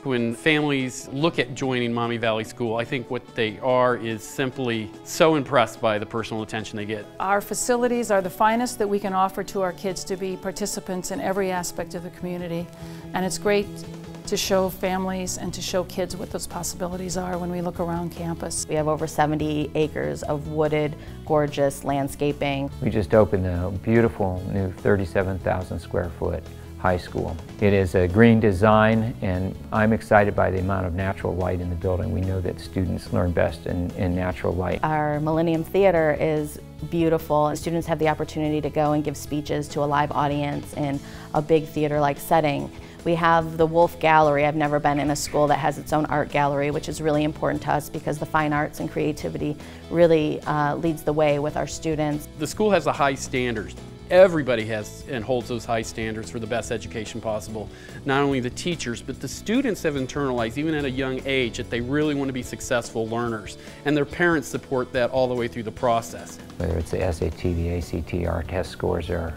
When families look at joining Maumee Valley School, I think what they are is simply so impressed by the personal attention they get. Our facilities are the finest that we can offer to our kids to be participants in every aspect of the community. And it's great to show families and to show kids what those possibilities are when we look around campus. We have over 70 acres of wooded, gorgeous landscaping. We just opened a beautiful new 37,000 square foot high school. It is a green design, and I'm excited by the amount of natural light in the building. We know that students learn best in natural light. Our Millennium Theater is beautiful. Students have the opportunity to go and give speeches to a live audience in a big theater-like setting. We have the Wolf Gallery. I've never been in a school that has its own art gallery, which is really important to us because the fine arts and creativity really leads the way with our students. The school has the high standards. Everybody has and holds those high standards for the best education possible. Not only the teachers, but the students have internalized, even at a young age, that they really want to be successful learners. And their parents support that all the way through the process. Whether it's the SAT, the ACT, our test scores are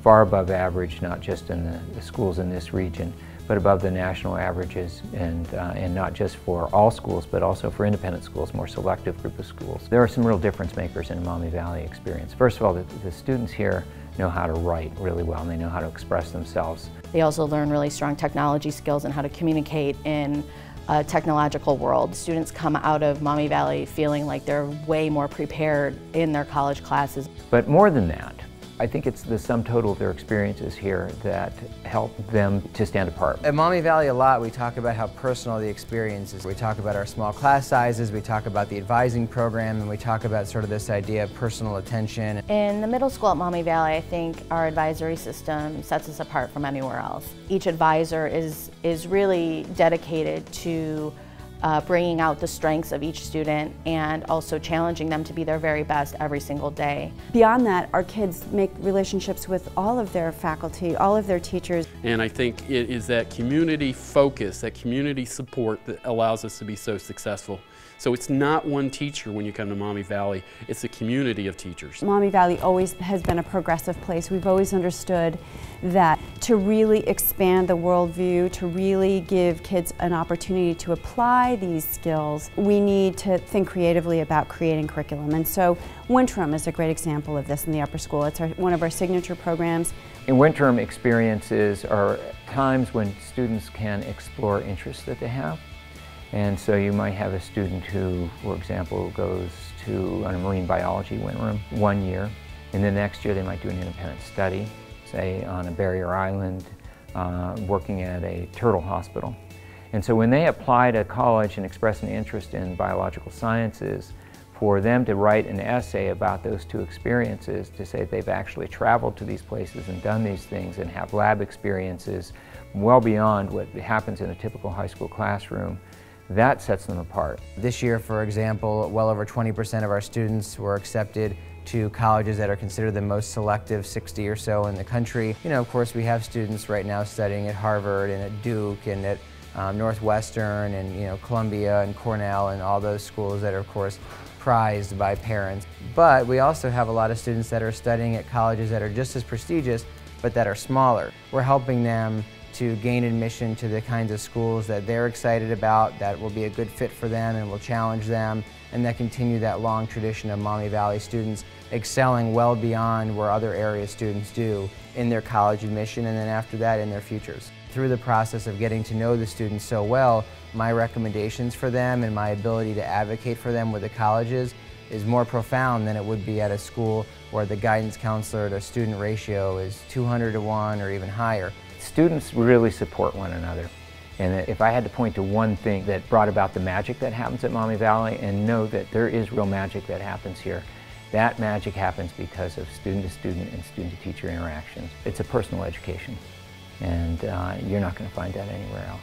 far above average, not just in the schools in this region, but above the national averages, and not just for all schools, but also for independent schools, more selective group of schools. There are some real difference makers in the Maumee Valley experience. First of all, the students here know how to write really well, and they know how to express themselves. They also learn really strong technology skills and how to communicate in a technological world. Students come out of Maumee Valley feeling like they're way more prepared in their college classes. But more than that, I think it's the sum total of their experiences here that help them to stand apart. At Maumee Valley a lot we talk about how personal the experience is. We talk about our small class sizes, we talk about the advising program, and we talk about sort of this idea of personal attention. In the middle school at Maumee Valley, I think our advisory system sets us apart from anywhere else. Each advisor is really dedicated to bringing out the strengths of each student and also challenging them to be their very best every single day. Beyond that, our kids make relationships with all of their faculty, all of their teachers. And I think it is that community focus, that community support that allows us to be so successful. So it's not one teacher when you come to Maumee Valley, it's a community of teachers. Maumee Valley always has been a progressive place. We've always understood that to really expand the worldview, to really give kids an opportunity to apply these skills, we need to think creatively about creating curriculum. And so Winterim is a great example of this in the upper school. It's one of our signature programs. In Winterim experiences are times when students can explore interests that they have. And so you might have a student who, for example, goes to a marine biology winterim 1 year, and the next year they might do an independent study, say on a barrier island, working at a turtle hospital. And so when they apply to college and express an interest in biological sciences, for them to write an essay about those two experiences, to say they've actually traveled to these places and done these things and have lab experiences well beyond what happens in a typical high school classroom, that sets them apart. This year, for example, well over 20% of our students were accepted to colleges that are considered the most selective, 60 or so in the country. You know, of course, we have students right now studying at Harvard and at Duke and at Northwestern and Columbia and Cornell and all those schools that are, of course, prized by parents. But we also have a lot of students that are studying at colleges that are just as prestigious, but that are smaller. We're helping them to gain admission to the kinds of schools that they're excited about, that will be a good fit for them and will challenge them, and that continue that long tradition of Maumee Valley students excelling well beyond where other area students do in their college admission and then after that in their futures. Through the process of getting to know the students so well, my recommendations for them and my ability to advocate for them with the colleges is more profound than it would be at a school where the guidance counselor to student ratio is 200 to 1 or even higher. Students really support one another. And if I had to point to one thing that brought about the magic that happens at Maumee Valley, and know that there is real magic that happens here, that magic happens because of student-to-student and student-to-teacher interactions. It's a personal education, and you're not going to find that anywhere else.